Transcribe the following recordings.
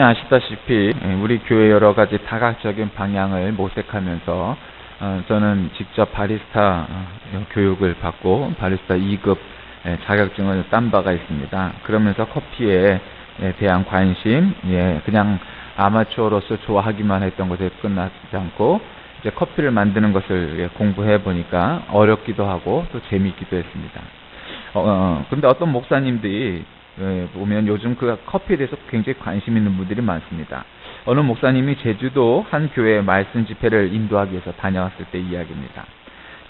아시다시피 우리 교회 여러 가지 다각적인 방향을 모색하면서 저는 직접 바리스타 교육을 받고 바리스타 2급 자격증을 딴 바가 있습니다. 그러면서 커피에 대한 관심, 그냥 아마추어로서 좋아하기만 했던 것에 끝나지 않고 이제 커피를 만드는 것을 공부해 보니까 어렵기도 하고 또 재미있기도 했습니다. 근데 어떤 목사님들이 보면 요즘 그 커피에 대해서 굉장히 관심 있는 분들이 많습니다. 어느 목사님이 제주도 한 교회 말씀 집회를 인도하기 위해서 다녀왔을 때 이야기입니다.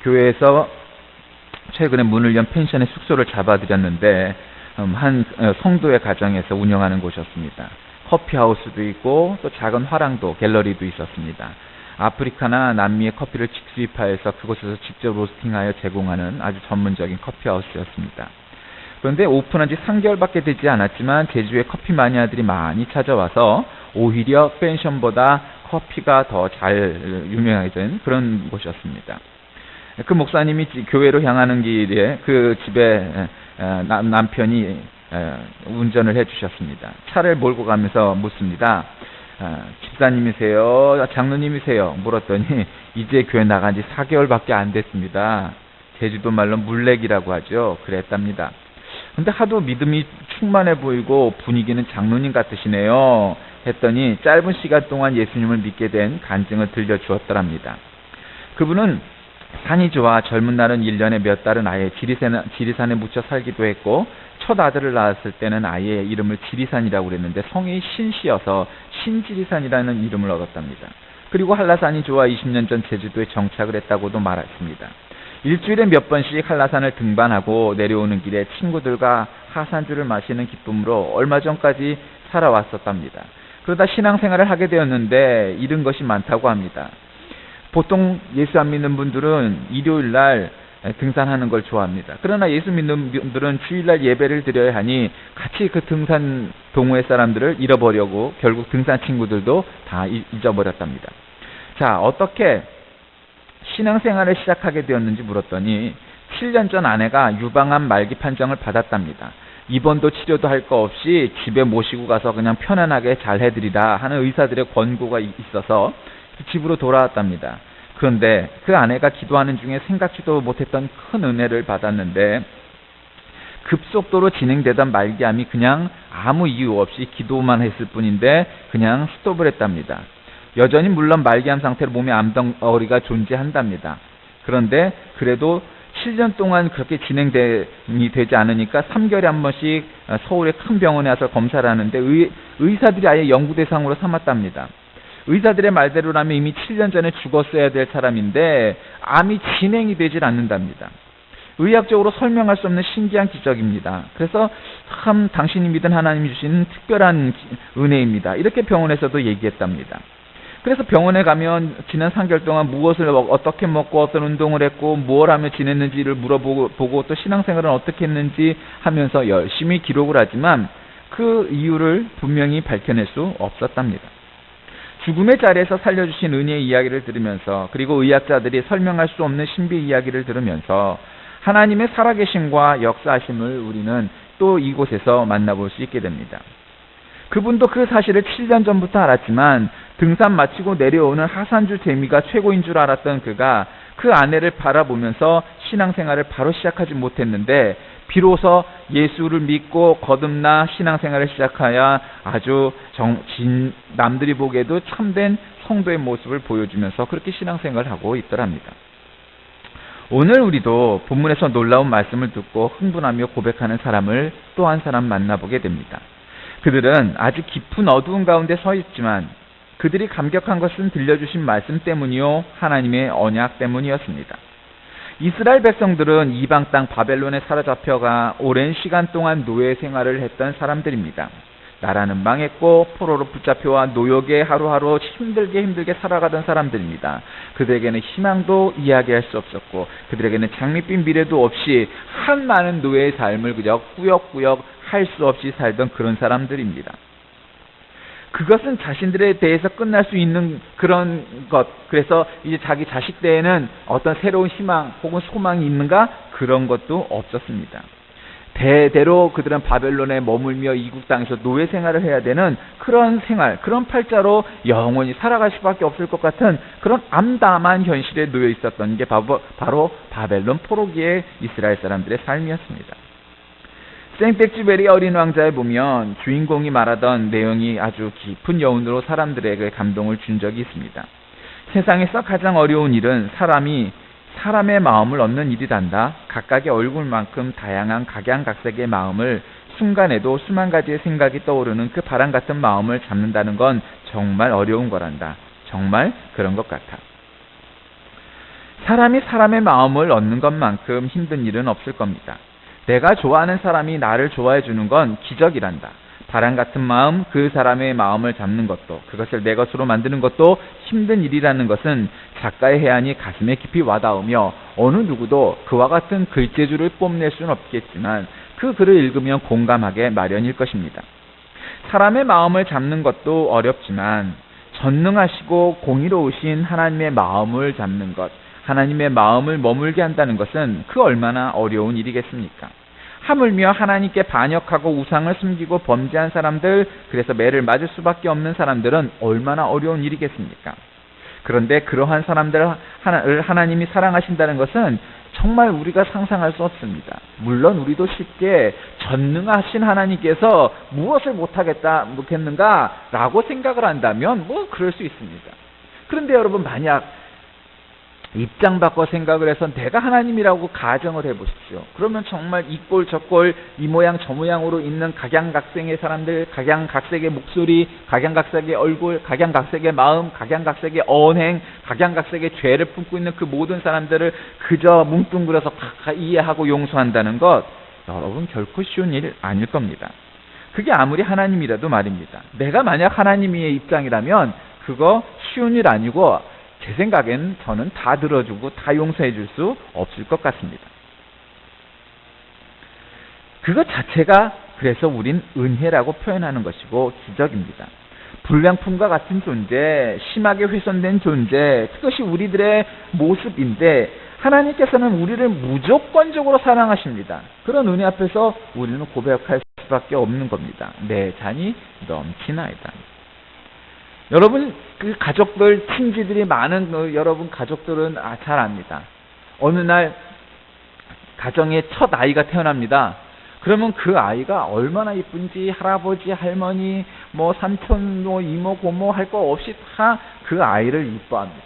교회에서 최근에 문을 연 펜션의 숙소를 잡아드렸는데 한 성도의 가정에서 운영하는 곳이었습니다. 커피하우스도 있고 또 작은 화랑도 갤러리도 있었습니다. 아프리카나 남미의 커피를 직수입하여서 그곳에서 직접 로스팅하여 제공하는 아주 전문적인 커피하우스였습니다. 그런데 오픈한 지 3개월밖에 되지 않았지만 제주에 커피 마니아들이 많이 찾아와서 오히려 펜션보다 커피가 더 잘 유명해진 그런 곳이었습니다. 그 목사님이 교회로 향하는 길에 그 집에 남편이 운전을 해주셨습니다. 차를 몰고 가면서 묻습니다. 집사님이세요? 장로님이세요? 물었더니 이제 교회 나간 지 4개월밖에 안 됐습니다. 제주도 말로 물렉이라고 하죠. 그랬답니다. 근데 하도 믿음이 충만해 보이고 분위기는 장로님 같으시네요. 했더니 짧은 시간 동안 예수님을 믿게 된 간증을 들려주었더랍니다. 그분은 산이 좋아 젊은 날은 1년에 몇 달은 아예 지리산에 묻혀 살기도 했고 첫 아들을 낳았을 때는 아예 이름을 지리산이라고 그랬는데 성이 신씨여서 신지리산이라는 이름을 얻었답니다. 그리고 한라산이 좋아 20년 전 제주도에 정착을 했다고도 말했습니다. 일주일에 몇 번씩 한라산을 등반하고 내려오는 길에 친구들과 하산주를 마시는 기쁨으로 얼마 전까지 살아왔었답니다. 그러다 신앙생활을 하게 되었는데 잃은 것이 많다고 합니다. 보통 예수 안 믿는 분들은 일요일날 등산하는 걸 좋아합니다. 그러나 예수 믿는 분들은 주일날 예배를 드려야 하니 같이 그 등산 동호회 사람들을 잃어버려고 결국 등산 친구들도 다 잊어버렸답니다. 자, 어떻게 신앙생활을 시작하게 되었는지 물었더니 7년 전 아내가 유방암 말기 판정을 받았답니다. 입원도 치료도 할 거 없이 집에 모시고 가서 그냥 편안하게 잘 해드리라 하는 의사들의 권고가 있어서 집으로 돌아왔답니다. 그런데 그 아내가 기도하는 중에 생각지도 못했던 큰 은혜를 받았는데 급속도로 진행되던 말기암이 그냥 아무 이유 없이 기도만 했을 뿐인데 그냥 스톱을 했답니다. 여전히 물론 말기암 상태로 몸에 암덩어리가 존재한답니다. 그런데 그래도 7년 동안 그렇게 진행이 되지 않으니까 3개월에 한 번씩 서울의 큰 병원에 와서 검사를 하는데 의사들이 아예 연구 대상으로 삼았답니다. 의사들의 말대로라면 이미 7년 전에 죽었어야 될 사람인데 암이 진행이 되질 않는답니다. 의학적으로 설명할 수 없는 신기한 기적입니다. 그래서 참 당신이 믿은 하나님이 주신 특별한 은혜입니다. 이렇게 병원에서도 얘기했답니다. 그래서 병원에 가면 지난 3개월 동안 무엇을 어떻게 먹고 어떤 운동을 했고 무엇을 하며 지냈는지를 물어보고 또 신앙생활은 어떻게 했는지 하면서 열심히 기록을 하지만 그 이유를 분명히 밝혀낼 수 없었답니다. 죽음의 자리에서 살려주신 은혜의 이야기를 들으면서 그리고 의학자들이 설명할 수 없는 신비 이야기를 들으면서 하나님의 살아계심과 역사하심을 우리는 또 이곳에서 만나볼 수 있게 됩니다. 그분도 그 사실을 7년 전부터 알았지만 등산 마치고 내려오는 하산주 재미가 최고인 줄 알았던 그가 그 아내를 바라보면서 신앙생활을 바로 시작하지 못했는데 비로소 예수를 믿고 거듭나 신앙생활을 시작하여 아주 남들이 보기에도 참된 성도의 모습을 보여주면서 그렇게 신앙생활을 하고 있더랍니다. 오늘 우리도 본문에서 놀라운 말씀을 듣고 흥분하며 고백하는 사람을 또 한 사람 만나보게 됩니다. 그들은 아주 깊은 어두운 가운데 서 있지만 그들이 감격한 것은 들려주신 말씀 때문이요 하나님의 언약 때문이었습니다. 이스라엘 백성들은 이방 땅 바벨론에 사로잡혀가 오랜 시간 동안 노예 생활을 했던 사람들입니다. 나라는 망했고 포로로 붙잡혀와 노역에 하루하루 힘들게 살아가던 사람들입니다. 그들에게는 희망도 이야기할 수 없었고 그들에게는 장밋빛 미래도 없이 한 많은 노예의 삶을 그저 꾸역꾸역 할 수 없이 살던 그런 사람들입니다. 그것은 자신들에 대해서 끝날 수 있는 그런 것, 그래서 이제 자기 자식 때에는 어떤 새로운 희망 혹은 소망이 있는가? 그런 것도 없었습니다. 대대로 그들은 바벨론에 머물며 이국 땅에서 노예 생활을 해야 되는 그런 생활, 그런 팔자로 영원히 살아갈 수밖에 없을 것 같은 그런 암담한 현실에 놓여 있었던 게 바로 바벨론 포로기의 이스라엘 사람들의 삶이었습니다. 생텍쥐베리 어린 왕자에 보면 주인공이 말하던 내용이 아주 깊은 여운으로 사람들에게 감동을 준 적이 있습니다. 세상에서 가장 어려운 일은 사람의 마음을 얻는 일이란다. 각각의 얼굴만큼 다양한 각양각색의 마음을 순간에도 수만 가지의 생각이 떠오르는 그 바람 같은 마음을 잡는다는 건 정말 어려운 거란다. 정말 그런 것 같아. 사람이 사람의 마음을 얻는 것만큼 힘든 일은 없을 겁니다. 내가 좋아하는 사람이 나를 좋아해 주는 건 기적이란다. 바람 같은 마음, 그 사람의 마음을 잡는 것도, 그것을 내 것으로 만드는 것도 힘든 일이라는 것은 작가의 해안이 가슴에 깊이 와닿으며 어느 누구도 그와 같은 글재주를 뽐낼 수는 없겠지만 그 글을 읽으면 공감하게 마련일 것입니다. 사람의 마음을 잡는 것도 어렵지만 전능하시고 공의로우신 하나님의 마음을 잡는 것, 하나님의 마음을 머물게 한다는 것은 그 얼마나 어려운 일이겠습니까? 하물며 하나님께 반역하고 우상을 숨기고 범죄한 사람들, 그래서 매를 맞을 수밖에 없는 사람들은 얼마나 어려운 일이겠습니까? 그런데 그러한 사람들을 하나님이 사랑하신다는 것은 정말 우리가 상상할 수 없습니다. 물론 우리도 쉽게 전능하신 하나님께서 무엇을 못하겠는가 라고 생각을 한다면 그럴 수 있습니다. 그런데 여러분, 만약 입장 바꿔 생각을 해서 내가 하나님이라고 가정을 해보십시오. 그러면 정말 이 꼴 저 꼴 이 모양 저 모양으로 있는 각양각색의 사람들, 각양각색의 목소리, 각양각색의 얼굴, 각양각색의 마음, 각양각색의 언행, 각양각색의 죄를 품고 있는 그 모든 사람들을 그저 뭉뚱그려서 이해하고 용서한다는 것, 여러분 결코 쉬운 일 아닐 겁니다. 그게 아무리 하나님이라도 말입니다. 내가 만약 하나님의 입장이라면 그거 쉬운 일 아니고 제 생각엔 저는 다 들어주고 다 용서해 줄 수 없을 것 같습니다. 그것 자체가 그래서 우린 은혜라고 표현하는 것이고 기적입니다. 불량품과 같은 존재, 심하게 훼손된 존재, 그것이 우리들의 모습인데 하나님께서는 우리를 무조건적으로 사랑하십니다. 그런 은혜 앞에서 우리는 고백할 수밖에 없는 겁니다. 내 잔이 넘치나이다. 여러분, 그 가족들, 친지들이 많은 여러분 가족들은 잘 압니다. 어느 날 가정에 첫 아이가 태어납니다. 그러면 그 아이가 얼마나 이쁜지 할아버지, 할머니, 삼촌, 이모, 고모 할 거 없이 다 그 아이를 이뻐합니다.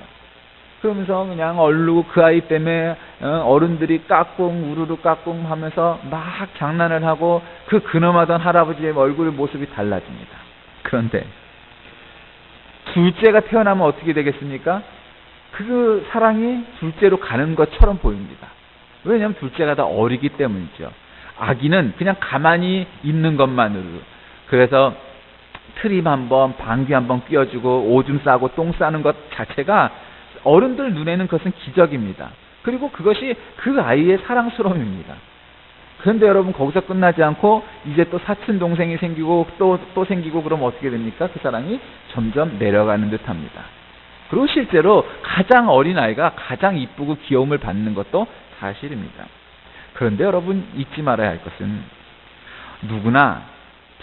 그러면서 그냥 얼르고 그 아이 때문에 어른들이 까꿍 우르르 까꿍 하면서 막 장난을 하고 그 근엄하던 할아버지의 얼굴 모습이 달라집니다. 그런데 둘째가 태어나면 어떻게 되겠습니까? 그 사랑이 둘째로 가는 것처럼 보입니다. 왜냐하면 둘째가 다 어리기 때문이죠. 아기는 그냥 가만히 있는 것만으로, 그래서 트림 한번, 방귀 한번 뀌어주고 오줌 싸고 똥 싸는 것 자체가 어른들 눈에는 그것은 기적입니다. 그리고 그것이 그 아이의 사랑스러움입니다. 그런데 여러분, 거기서 끝나지 않고 이제 또 사촌 동생이 생기고 또 생기고 그러면 어떻게 됩니까? 그 사랑이 점점 내려가는 듯합니다. 그리고 실제로 가장 어린 아이가 가장 이쁘고 귀여움을 받는 것도 사실입니다. 그런데 여러분, 잊지 말아야 할 것은 누구나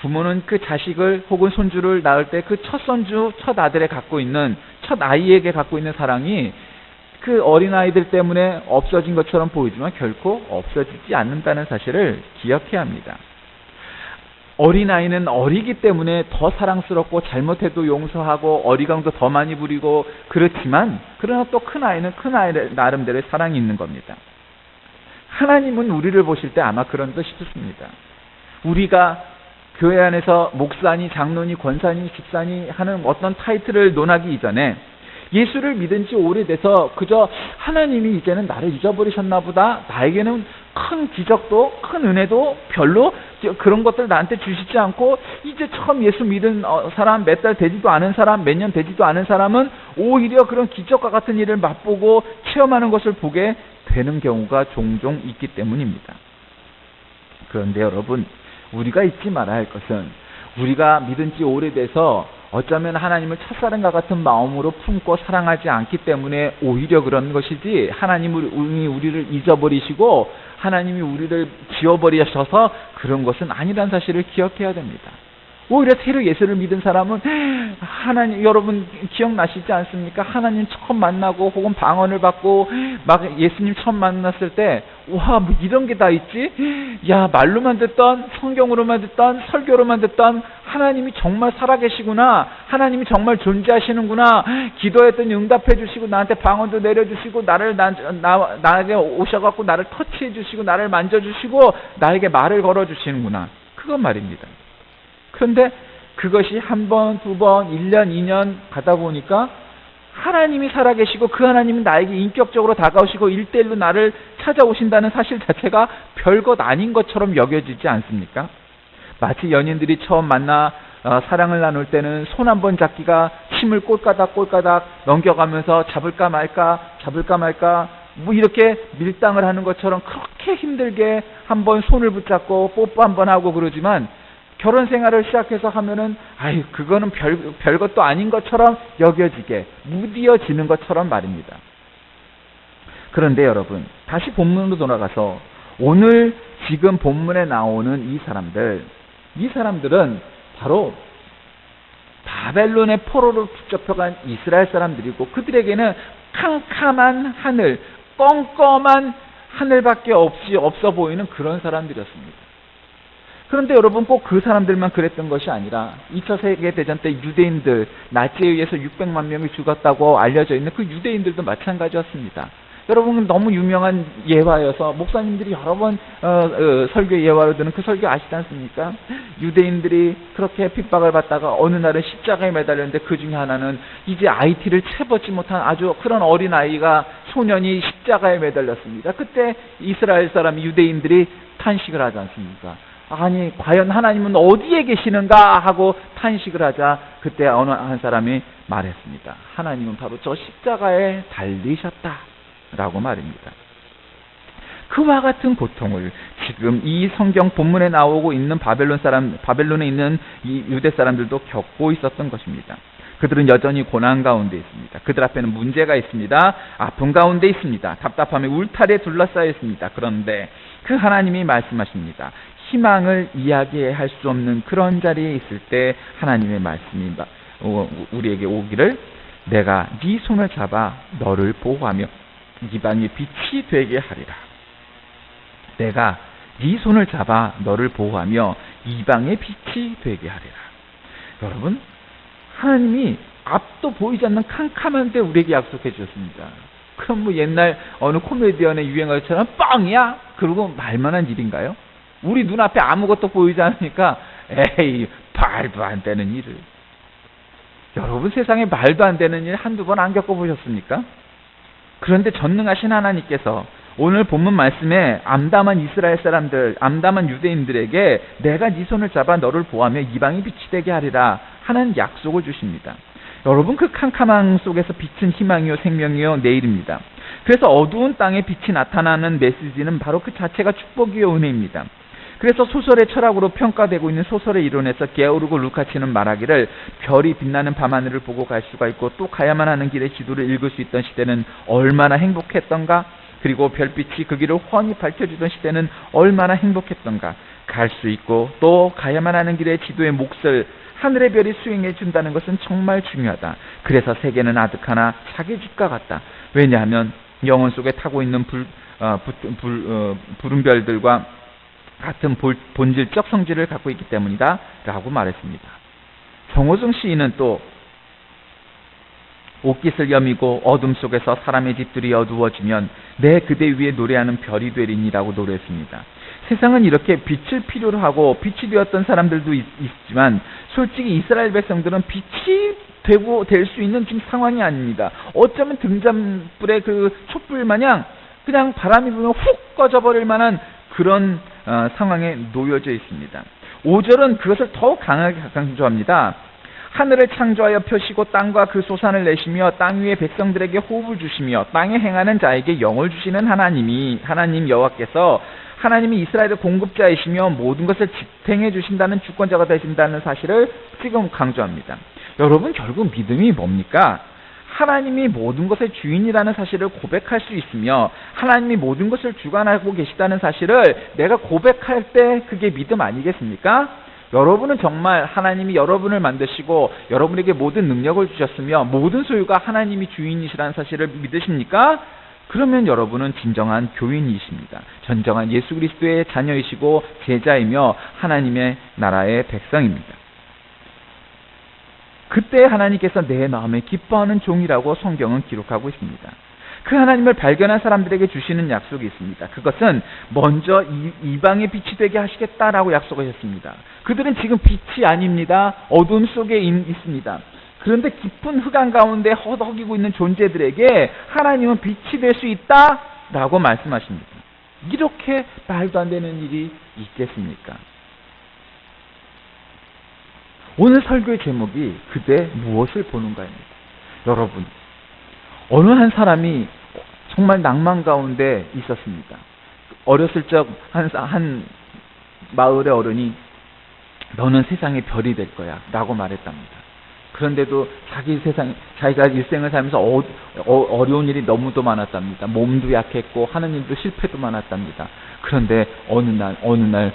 부모는 그 자식을 혹은 손주를 낳을 때 그 첫 손주, 첫 아들에 갖고 있는, 첫 아이에게 갖고 있는 사랑이 그 어린아이들 때문에 없어진 것처럼 보이지만 결코 없어지지 않는다는 사실을 기억해야 합니다. 어린아이는 어리기 때문에 더 사랑스럽고 잘못해도 용서하고 어리광도 더 많이 부리고 그렇지만, 그러나 또 큰아이는 큰아이 나름대로의 사랑이 있는 겁니다. 하나님은 우리를 보실 때 아마 그런 듯 싶습니다. 우리가 교회 안에서 목사니 장로니 권사니 집사니 하는 어떤 타이틀을 논하기 이전에 예수를 믿은 지 오래돼서 그저 하나님이 이제는 나를 잊어버리셨나 보다, 나에게는 큰 기적도 큰 은혜도 별로 그런 것들 나한테 주시지 않고 이제 처음 예수 믿은 사람, 몇 달 되지도 않은 사람, 몇 년 되지도 않은 사람은 오히려 그런 기적과 같은 일을 맛보고 체험하는 것을 보게 되는 경우가 종종 있기 때문입니다. 그런데 여러분, 우리가 잊지 말아야 할 것은 우리가 믿은 지 오래돼서 어쩌면 하나님을 첫사랑과 같은 마음으로 품고 사랑하지 않기 때문에 오히려 그런 것이지, 하나님이 우리를 잊어버리시고 하나님이 우리를 지워버리셔서 그런 것은 아니란 사실을 기억해야 됩니다. 오히려 새로 예수를 믿은 사람은 하나님, 여러분 기억나시지 않습니까? 하나님 처음 만나고 혹은 방언을 받고 막 예수님 처음 만났을 때, 와, 뭐 이런 게 다 있지? 야, 말로만 듣던, 성경으로만 듣던, 설교로만 듣던 하나님이 정말 살아계시구나, 하나님이 정말 존재하시는구나, 기도했더니 응답해 주시고 나한테 방언도 내려주시고 나에게 오셔갖고 나를 터치해 주시고 나를 만져주시고 나에게 말을 걸어주시는구나, 그건 말입니다. 그런데 그것이 한 번, 두 번, 1년, 2년 가다 보니까 하나님이 살아계시고 그 하나님이 나에게 인격적으로 다가오시고 1대1로 나를 찾아오신다는 사실 자체가 별것 아닌 것처럼 여겨지지 않습니까? 마치 연인들이 처음 만나 사랑을 나눌 때는 손 한 번 잡기가 침을 꼴까닥 넘겨가면서 잡을까 말까 뭐 이렇게 밀당을 하는 것처럼 그렇게 힘들게 한 번 손을 붙잡고 뽀뽀 한 번 하고 그러지만, 결혼 생활을 시작해서 하면은 그거는 별것도 아닌 것처럼 여겨지게 무디어지는 것처럼 말입니다. 그런데 여러분, 다시 본문으로 돌아가서 오늘 지금 본문에 나오는 이 사람들은 바로 바벨론의 포로로 붙잡혀간 이스라엘 사람들이고, 그들에게는 캄캄한 하늘, 껌껌한 하늘밖에 없어 보이는 그런 사람들이었습니다. 그런데 여러분, 꼭 그 사람들만 그랬던 것이 아니라 2차 세계대전 때 유대인들, 나치에 의해서 600만 명이 죽었다고 알려져 있는 그 유대인들도 마찬가지였습니다. 여러분, 너무 유명한 예화여서 목사님들이 여러 번 설교 예화로 드는 그 설교 아시지 않습니까? 유대인들이 그렇게 핍박을 받다가 어느 날은 십자가에 매달렸는데, 그 중에 하나는 이제 IT를 채벗지 못한 아주 그런 어린아이가, 소년이 십자가에 매달렸습니다. 그때 이스라엘 사람 유대인들이 탄식을 하지 않습니까? 아니, 과연 하나님은 어디에 계시는가 하고 탄식을 하자, 그때 어느 한 사람이 말했습니다. 하나님은 바로 저 십자가에 달리셨다 라고 말입니다. 그와 같은 고통을 지금 이 성경 본문에 나오고 있는 바벨론에 있는 이 유대 사람들도 겪고 있었던 것입니다. 그들은 여전히 고난 가운데 있습니다. 그들 앞에는 문제가 있습니다. 아픔 가운데 있습니다. 답답함에 울타리에 둘러싸여 있습니다. 그런데 그 하나님이 말씀하십니다. 희망을 이야기할 수 없는 그런 자리에 있을 때 하나님의 말씀이 우리에게 오기를, 내가 네 손을 잡아 너를 보호하며 이방의 빛이 되게 하리라. 내가 네 손을 잡아 너를 보호하며 이방의 빛이 되게 하리라. 여러분, 하나님이 앞도 보이지 않는 캄캄한데 우리에게 약속해 주셨습니다. 그럼 뭐 옛날 어느 코미디언의 유행어처럼 뻥이야? 그러고 말만한 일인가요? 우리 눈앞에 아무것도 보이지 않으니까 에이, 말도 안 되는 일을. 여러분, 세상에 말도 안 되는 일 한두 번 안 겪어보셨습니까? 그런데 전능하신 하나님께서 오늘 본문 말씀에 암담한 이스라엘 사람들, 암담한 유대인들에게 내가 네 손을 잡아 너를 보호하며 이방이 빛이 되게 하리라 하는 약속을 주십니다. 여러분, 그 캄캄함 속에서 빛은 희망이요 생명이요 내일입니다. 그래서 어두운 땅에 빛이 나타나는 메시지는 바로 그 자체가 축복이요 은혜입니다. 그래서 소설의 철학으로 평가되고 있는 소설의 이론에서 게오르고 루카치는 말하기를, 별이 빛나는 밤하늘을 보고 갈 수가 있고 또 가야만 하는 길의 지도를 읽을 수 있던 시대는 얼마나 행복했던가, 그리고 별빛이 그 길을 훤히 밝혀주던 시대는 얼마나 행복했던가, 갈 수 있고 또 가야만 하는 길의 지도의 몫을 하늘의 별이 수행해 준다는 것은 정말 중요하다. 그래서 세계는 아득하나 자기 집과 같다. 왜냐하면 영혼 속에 타고 있는 푸른 별들과 같은 본질적 성질을 갖고 있기 때문이다 라고 말했습니다. 정호승 시인은 또 옷깃을 여미고 어둠 속에서 사람의 집들이 어두워지면 내 그대 위에 노래하는 별이 되리니라고 노래했습니다. 세상은 이렇게 빛을 필요로 하고 빛이 되었던 사람들도 있지만, 솔직히 이스라엘 백성들은 빛이 될 수 있는 지금 상황이 아닙니다. 어쩌면 등잔불의 그 촛불 마냥 그냥 바람이 불면 훅 꺼져버릴 만한 그런 상황에 놓여져 있습니다. 5절은 그것을 더욱 강하게 강조합니다. 하늘을 창조하여 펴시고 땅과 그 소산을 내시며 땅 위의 백성들에게 호흡을 주시며 땅에 행하는 자에게 영을 주시는 하나님 여호와께서, 하나님이 이스라엘의 공급자이시며 모든 것을 지탱해 주신다는 주권자가 되신다는 사실을 지금 강조합니다. 여러분, 결국 믿음이 뭡니까? 하나님이 모든 것의 주인이라는 사실을 고백할 수 있으며 하나님이 모든 것을 주관하고 계시다는 사실을 내가 고백할 때 그게 믿음 아니겠습니까? 여러분은 정말 하나님이 여러분을 만드시고 여러분에게 모든 능력을 주셨으며 모든 소유가 하나님이 주인이시라는 사실을 믿으십니까? 그러면 여러분은 진정한 교인이십니다. 진정한 예수 그리스도의 자녀이시고 제자이며 하나님의 나라의 백성입니다. 그때 하나님께서 내 마음에 기뻐하는 종이라고 성경은 기록하고 있습니다. 그 하나님을 발견한 사람들에게 주시는 약속이 있습니다. 그것은 먼저 이방의 빛이 되게 하시겠다라고 약속하셨습니다. 그들은 지금 빛이 아닙니다. 어둠 속에 있습니다. 그런데 깊은 흑암 가운데 허덕이고 있는 존재들에게 하나님은 빛이 될 수 있다라고 말씀하십니다. 이렇게 말도 안 되는 일이 있겠습니까? 오늘 설교의 제목이 그대 무엇을 보는가입니다. 여러분, 어느 한 사람이 정말 낭만 가운데 있었습니다. 어렸을 적 한 마을의 어른이 너는 세상의 별이 될 거야 라고 말했답니다. 그런데도 자기가 일생을 살면서 어려운 일이 너무도 많았답니다. 몸도 약했고 하는 일도 실패도 많았답니다. 그런데 어느 날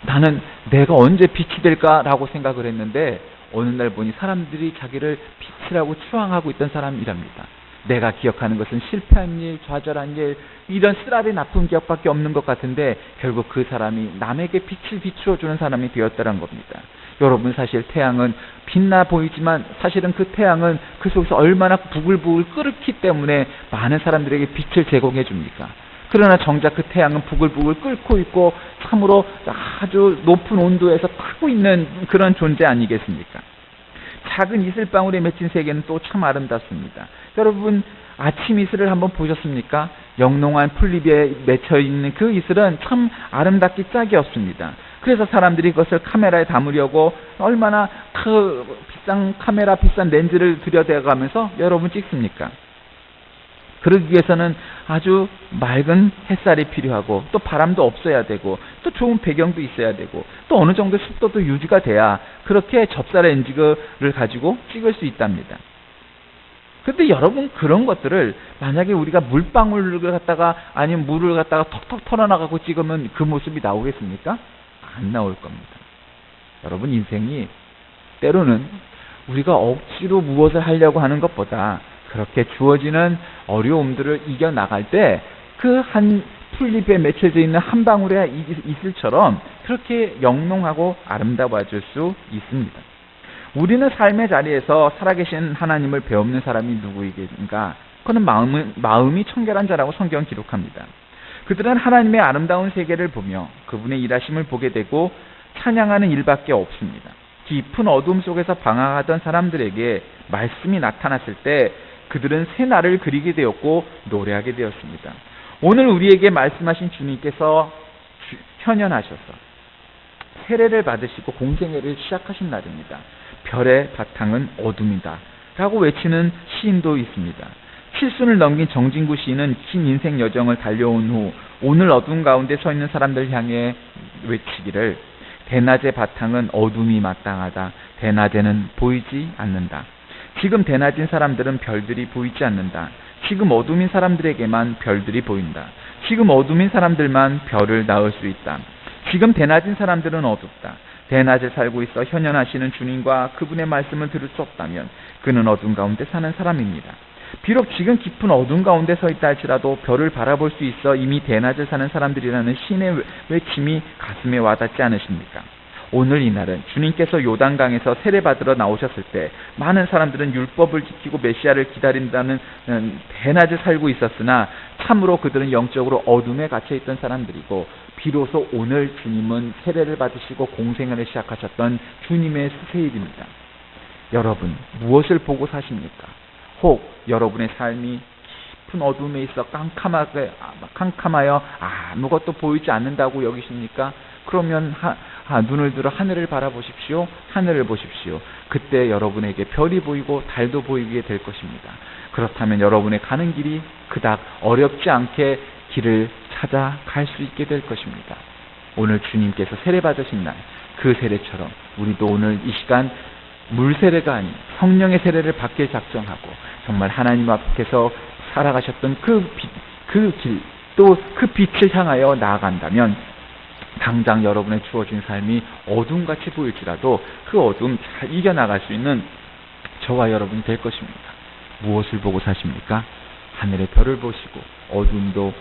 나는 내가 언제 빛이 될까라고 생각을 했는데 어느 날 보니 사람들이 자기를 빛이라고 추앙하고 있던 사람이랍니다. 내가 기억하는 것은 실패한 일, 좌절한 일, 이런 쓰라린 나쁜 기억밖에 없는 것 같은데 결국 그 사람이 남에게 빛을 비추어주는 사람이 되었다는 겁니다. 여러분, 사실 태양은 빛나 보이지만 사실은 그 태양은 그 속에서 얼마나 부글부글 끓기 때문에 많은 사람들에게 빛을 제공해 줍니까? 그러나 정작 그 태양은 부글부글 끓고 있고 참으로 아주 높은 온도에서 타고 있는 그런 존재 아니겠습니까? 작은 이슬방울에 맺힌 세계는 또 참 아름답습니다. 여러분, 아침 이슬을 한번 보셨습니까? 영롱한 풀잎에 맺혀있는 그 이슬은 참 아름답기 짝이 없습니다. 그래서 사람들이 그것을 카메라에 담으려고 얼마나 비싼 카메라, 비싼 렌즈를 들여대가면서 여러분 찍습니까? 그러기 위해서는 아주 맑은 햇살이 필요하고 또 바람도 없어야 되고 또 좋은 배경도 있어야 되고 또 어느 정도 습도도 유지가 돼야 그렇게 접사 렌즈를 가지고 찍을 수 있답니다. 그런데 여러분, 그런 것들을 만약에 우리가 물방울을 갖다가 아니면 물을 갖다가 턱턱 털어나가고 찍으면 그 모습이 나오겠습니까? 안 나올 겁니다. 여러분, 인생이 때로는 우리가 억지로 무엇을 하려고 하는 것보다 그렇게 주어지는 어려움들을 이겨나갈 때 그 한 풀잎에 맺혀져 있는 한 방울의 이슬처럼 그렇게 영롱하고 아름다워질 수 있습니다. 우리는 삶의 자리에서 살아계신 하나님을 배우는 사람이 누구이겠는가? 그는 마음이 청결한 자라고 성경은 기록합니다. 그들은 하나님의 아름다운 세계를 보며 그분의 일하심을 보게 되고 찬양하는 일밖에 없습니다. 깊은 어둠 속에서 방황하던 사람들에게 말씀이 나타났을 때 그들은 새 날을 그리게 되었고 노래하게 되었습니다. 오늘 우리에게 말씀하신 주님께서 현현하셔서 세례를 받으시고 공생애를 시작하신 날입니다. 별의 바탕은 어둠이다 라고 외치는 시인도 있습니다. 칠순을 넘긴 정진구 시인은 긴 인생 여정을 달려온 후 오늘 어둠 가운데 서 있는 사람들 향해 외치기를 대낮의 바탕은 어둠이 마땅하다. 대낮에는 보이지 않는다. 지금 대낮인 사람들은 별들이 보이지 않는다. 지금 어둠인 사람들에게만 별들이 보인다. 지금 어둠인 사람들만 별을 낳을 수 있다. 지금 대낮인 사람들은 어둡다. 대낮에 살고 있어 현현하시는 주님과 그분의 말씀을 들을 수 없다면 그는 어둠 가운데 사는 사람입니다. 비록 지금 깊은 어둠 가운데 서 있다 할지라도 별을 바라볼 수 있어 이미 대낮을 사는 사람들이라는 신의 외침이 가슴에 와닿지 않으십니까? 오늘 이날은 주님께서 요단강에서 세례받으러 나오셨을 때 많은 사람들은 율법을 지키고 메시아를 기다린다는 대낮에 살고 있었으나 참으로 그들은 영적으로 어둠에 갇혀있던 사람들이고 비로소 오늘 주님은 세례를 받으시고 공생애를 시작하셨던 주님의 수세일입니다. 여러분, 무엇을 보고 사십니까? 혹 여러분의 삶이 깊은 어둠에 있어 캄캄하여 아무것도 보이지 않는다고 여기십니까? 그러면 눈을 들어 하늘을 바라보십시오. 하늘을 보십시오. 그때 여러분에게 별이 보이고 달도 보이게 될 것입니다. 그렇다면 여러분의 가는 길이 그닥 어렵지 않게 길을 찾아갈 수 있게 될 것입니다. 오늘 주님께서 세례 받으신 날, 그 세례처럼 우리도 오늘 이 시간 물 세례가 아닌 성령의 세례를 받게 작정하고 정말 하나님 앞에서 살아가셨던 그 길, 또 그 빛을 향하여 나아간다면 당장 여러분의 주어진 삶이 어둠같이 보일지라도 그 어둠 잘 이겨나갈 수 있는 저와 여러분이 될 것입니다. 무엇을 보고 사십니까? 하늘의 별을 보시고 어둠도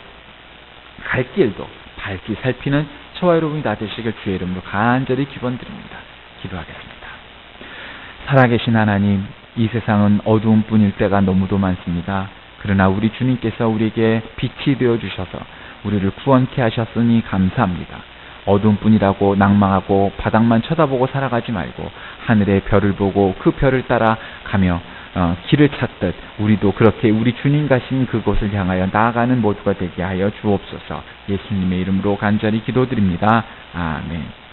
갈 길도 밝게 살피는 저와 여러분이 다 되시길 주의 이름으로 간절히 기원드립니다. 기도하겠습니다. 살아계신 하나님, 이 세상은 어두움뿐일 때가 너무도 많습니다. 그러나 우리 주님께서 우리에게 빛이 되어주셔서 우리를 구원케 하셨으니 감사합니다. 어두움뿐이라고 낭망하고 바닥만 쳐다보고 살아가지 말고 하늘의 별을 보고 그 별을 따라 가며 길을 찾듯 우리도 그렇게 우리 주님 가신 그곳을 향하여 나아가는 모두가 되게 하여 주옵소서. 예수님의 이름으로 간절히 기도드립니다. 아멘.